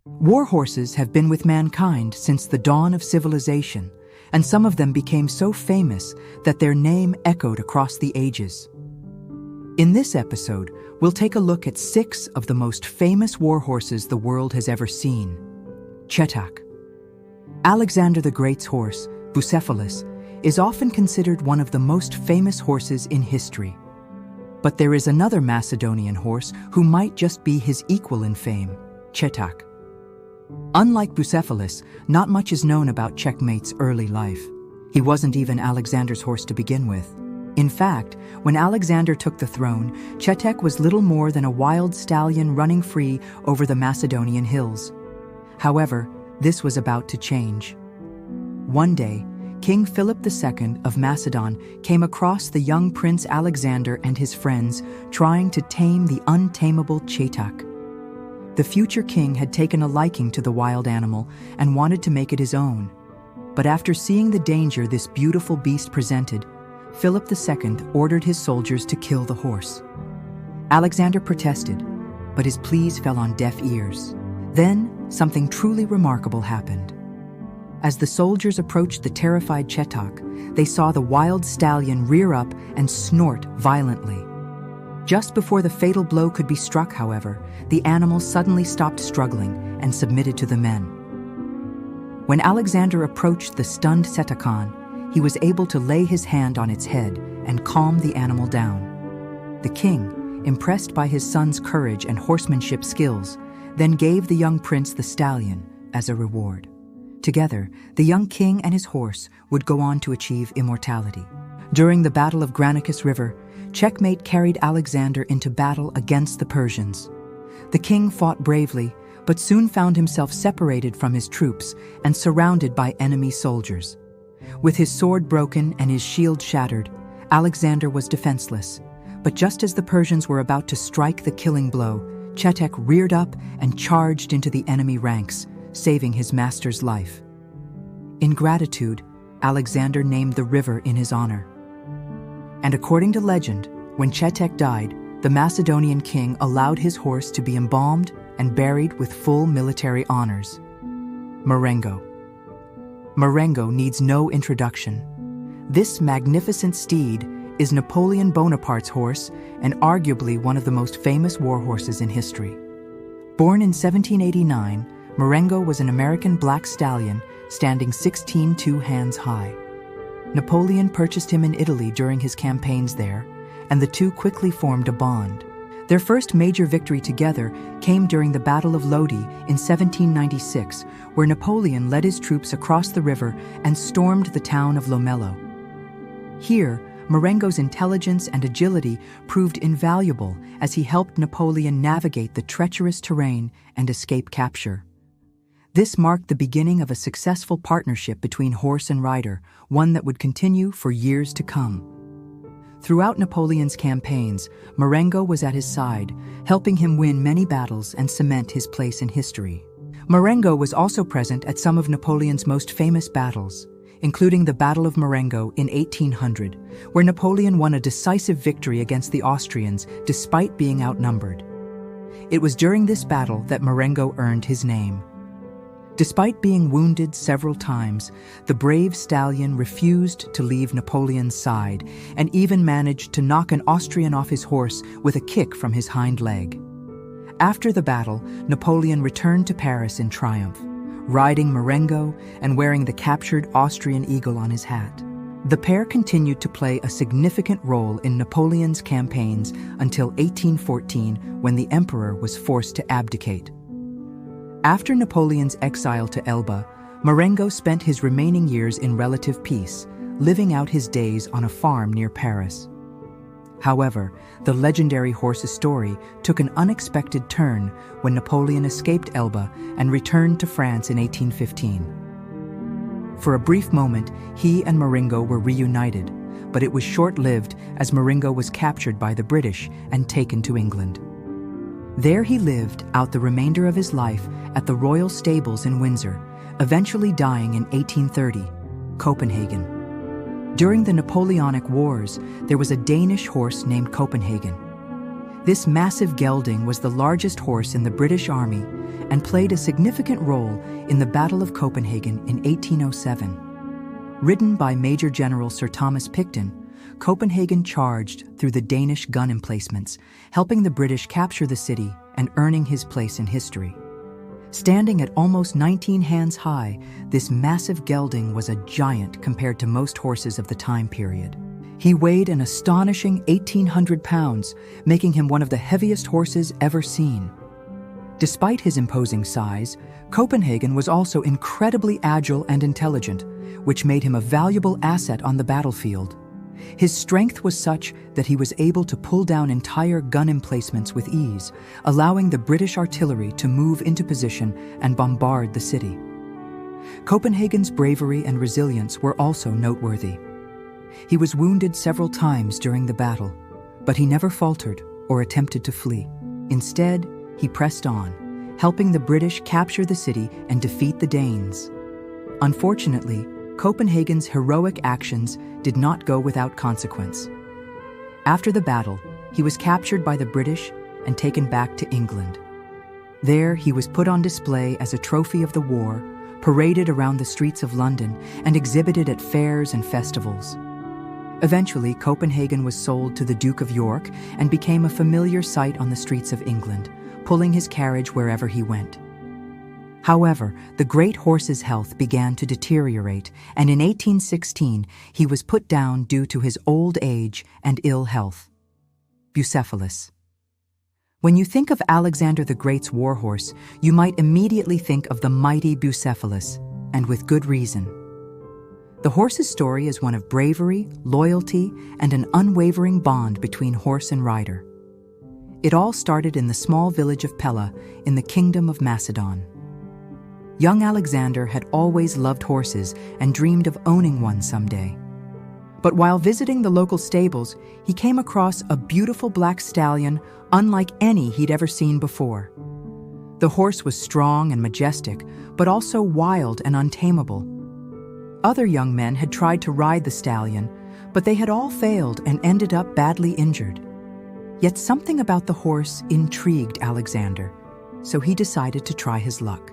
Warhorses have been with mankind since the dawn of civilization, and some of them became so famous that their name echoed across the ages. In this episode, we'll take a look at 6 of the most famous warhorses the world has ever seen. Chetak. Alexander the Great's horse, Bucephalus, is often considered one of the most famous horses in history. But there is another Macedonian horse who might just be his equal in fame, Chetak. Unlike Bucephalus, not much is known about Checkmate's early life. He wasn't even Alexander's horse to begin with. In fact, when Alexander took the throne, Chetak was little more than a wild stallion running free over the Macedonian hills. However, this was about to change. One day, King Philip II of Macedon came across the young Prince Alexander and his friends trying to tame the untamable Chetak. The future king had taken a liking to the wild animal and wanted to make it his own. But after seeing the danger this beautiful beast presented, Philip II ordered his soldiers to kill the horse. Alexander protested, but his pleas fell on deaf ears. Then, something truly remarkable happened. As the soldiers approached the terrified Chetak, they saw the wild stallion rear up and snort violently. Just before the fatal blow could be struck, however, the animal suddenly stopped struggling and submitted to the men. When Alexander approached the stunned Cetakan, he was able to lay his hand on its head and calm the animal down. The king, impressed by his son's courage and horsemanship skills, then gave the young prince the stallion as a reward. Together, the young king and his horse would go on to achieve immortality. During the Battle of Granicus River, Checkmate carried Alexander into battle against the Persians. The king fought bravely, but soon found himself separated from his troops and surrounded by enemy soldiers. With his sword broken and his shield shattered, Alexander was defenseless. But just as the Persians were about to strike the killing blow, Chetak reared up and charged into the enemy ranks, saving his master's life. In gratitude, Alexander named the river in his honor. And according to legend, when Chetak died, the Macedonian king allowed his horse to be embalmed and buried with full military honors. Marengo. Marengo needs no introduction. This magnificent steed is Napoleon Bonaparte's horse and arguably one of the most famous war horses in history. Born in 1789, Marengo was an American black stallion standing 16 hands high. Napoleon purchased him in Italy during his campaigns there, and the two quickly formed a bond. Their first major victory together came during the Battle of Lodi in 1796, where Napoleon led his troops across the river and stormed the town of Lomello. Here, Marengo's intelligence and agility proved invaluable as he helped Napoleon navigate the treacherous terrain and escape capture. This marked the beginning of a successful partnership between horse and rider, one that would continue for years to come. Throughout Napoleon's campaigns, Marengo was at his side, helping him win many battles and cement his place in history. Marengo was also present at some of Napoleon's most famous battles, including the Battle of Marengo in 1800, where Napoleon won a decisive victory against the Austrians despite being outnumbered. It was during this battle that Marengo earned his name. Despite being wounded several times, the brave stallion refused to leave Napoleon's side and even managed to knock an Austrian off his horse with a kick from his hind leg. After the battle, Napoleon returned to Paris in triumph, riding Marengo and wearing the captured Austrian eagle on his hat. The pair continued to play a significant role in Napoleon's campaigns until 1814, when the emperor was forced to abdicate. After Napoleon's exile to Elba, Marengo spent his remaining years in relative peace, living out his days on a farm near Paris. However, the legendary horse's story took an unexpected turn when Napoleon escaped Elba and returned to France in 1815. For a brief moment, he and Marengo were reunited, but it was short-lived as Marengo was captured by the British and taken to England. There he lived out the remainder of his life at the royal stables in Windsor, eventually dying in 1830, Copenhagen. During the Napoleonic Wars, there was a Danish horse named Copenhagen. This massive gelding was the largest horse in the British Army and played a significant role in the Battle of Copenhagen in 1807. Ridden by Major General Sir Thomas Picton, Copenhagen charged through the Danish gun emplacements, helping the British capture the city and earning his place in history. Standing at almost 19 hands high, this massive gelding was a giant compared to most horses of the time period. He weighed an astonishing 1,800 pounds, making him one of the heaviest horses ever seen. Despite his imposing size, Copenhagen was also incredibly agile and intelligent, which made him a valuable asset on the battlefield. His strength was such that he was able to pull down entire gun emplacements with ease, allowing the British artillery to move into position and bombard the city. Copenhagen's bravery and resilience were also noteworthy. He was wounded several times during the battle, but he never faltered or attempted to flee. Instead, he pressed on, helping the British capture the city and defeat the Danes. Unfortunately, Copenhagen's heroic actions did not go without consequence. After the battle, he was captured by the British and taken back to England. There, he was put on display as a trophy of the war, paraded around the streets of London, and exhibited at fairs and festivals. Eventually, Copenhagen was sold to the Duke of York and became a familiar sight on the streets of England, pulling his carriage wherever he went. However, the great horse's health began to deteriorate, and in 1816 he was put down due to his old age and ill health. Bucephalus. When you think of Alexander the Great's warhorse, you might immediately think of the mighty Bucephalus, and with good reason. The horse's story is one of bravery, loyalty, and an unwavering bond between horse and rider. It all started in the small village of Pella in the Kingdom of Macedon. Young Alexander had always loved horses and dreamed of owning one someday. But while visiting the local stables, he came across a beautiful black stallion unlike any he'd ever seen before. The horse was strong and majestic, but also wild and untamable. Other young men had tried to ride the stallion, but they had all failed and ended up badly injured. Yet something about the horse intrigued Alexander, so he decided to try his luck.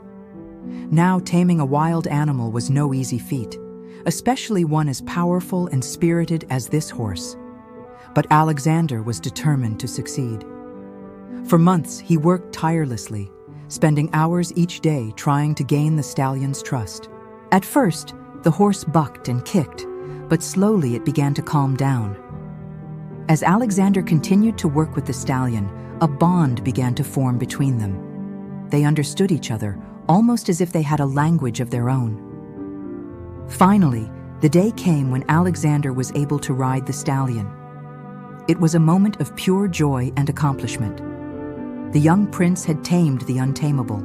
Now, taming a wild animal was no easy feat, especially one as powerful and spirited as this horse. But Alexander was determined to succeed. For months, he worked tirelessly, spending hours each day trying to gain the stallion's trust. At first, the horse bucked and kicked, but slowly it began to calm down. As Alexander continued to work with the stallion, a bond began to form between them. They understood each other, almost as if they had a language of their own. Finally, the day came when Alexander was able to ride the stallion. It was a moment of pure joy and accomplishment. The young prince had tamed the untamable.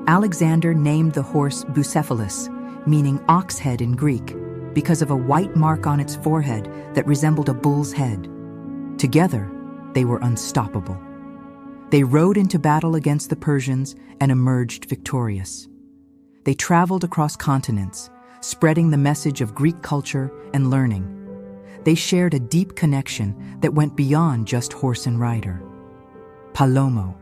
Alexander named the horse Bucephalus, meaning ox head in Greek, because of a white mark on its forehead that resembled a bull's head. Together, they were unstoppable. They rode into battle against the Persians and emerged victorious. They traveled across continents, spreading the message of Greek culture and learning. They shared a deep connection that went beyond just horse and rider. Palomo.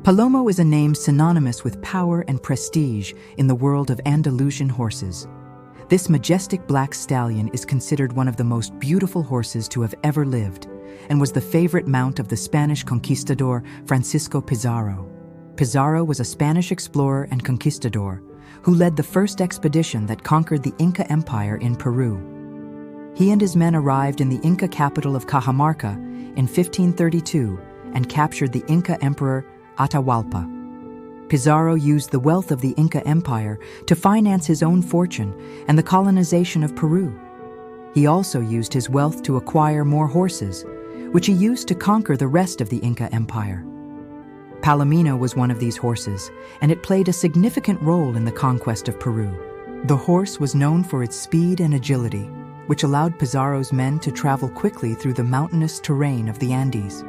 Palomo is a name synonymous with power and prestige in the world of Andalusian horses. This majestic black stallion is considered one of the most beautiful horses to have ever lived, and was the favorite mount of the Spanish conquistador Francisco Pizarro. Pizarro was a Spanish explorer and conquistador who led the first expedition that conquered the Inca Empire in Peru. He and his men arrived in the Inca capital of Cajamarca in 1532 and captured the Inca emperor Atahualpa. Pizarro used the wealth of the Inca Empire to finance his own fortune and the colonization of Peru. He also used his wealth to acquire more horses, which he used to conquer the rest of the Inca Empire. Palomino was one of these horses, and it played a significant role in the conquest of Peru. The horse was known for its speed and agility, which allowed Pizarro's men to travel quickly through the mountainous terrain of the Andes.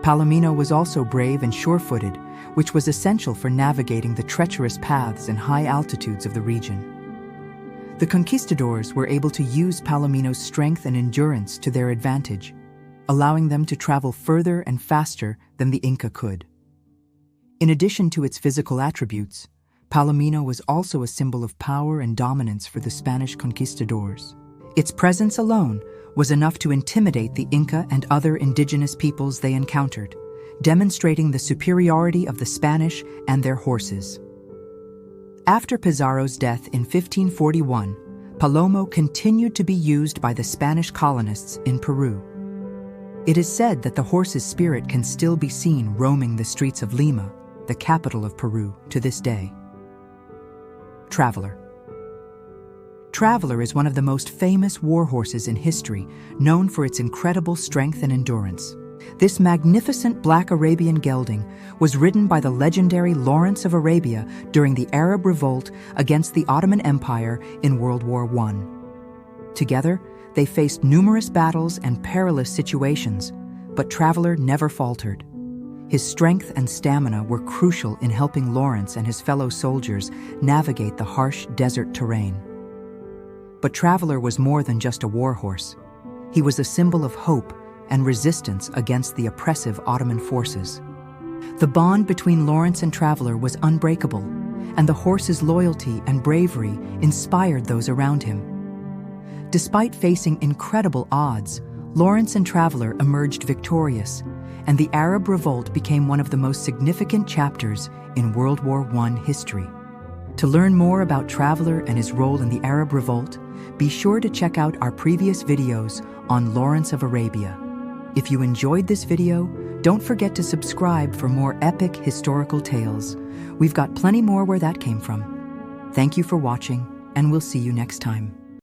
Palomino was also brave and sure-footed, which was essential for navigating the treacherous paths and high altitudes of the region. The conquistadors were able to use Palomino's strength and endurance to their advantage, allowing them to travel further and faster than the Inca could. In addition to its physical attributes, Palomino was also a symbol of power and dominance for the Spanish conquistadors. Its presence alone was enough to intimidate the Inca and other indigenous peoples they encountered, demonstrating the superiority of the Spanish and their horses. After Pizarro's death in 1541, Palomo continued to be used by the Spanish colonists in Peru. It is said that the horse's spirit can still be seen roaming the streets of Lima, the capital of Peru, to this day. Traveler. Traveler is one of the most famous war horses in history, known for its incredible strength and endurance. This magnificent black Arabian gelding was ridden by the legendary Lawrence of Arabia during the Arab revolt against the Ottoman Empire in World War I. Together, they faced numerous battles and perilous situations, but Traveler never faltered. His strength and stamina were crucial in helping Lawrence and his fellow soldiers navigate the harsh desert terrain. But Traveler was more than just a war horse. He was a symbol of hope and resistance against the oppressive Ottoman forces. The bond between Lawrence and Traveler was unbreakable, and the horse's loyalty and bravery inspired those around him. Despite facing incredible odds, Lawrence and Traveler emerged victorious, and the Arab Revolt became one of the most significant chapters in World War I history. To learn more about Traveler and his role in the Arab Revolt, be sure to check out our previous videos on Lawrence of Arabia. If you enjoyed this video, don't forget to subscribe for more epic historical tales. We've got plenty more where that came from. Thank you for watching, and we'll see you next time.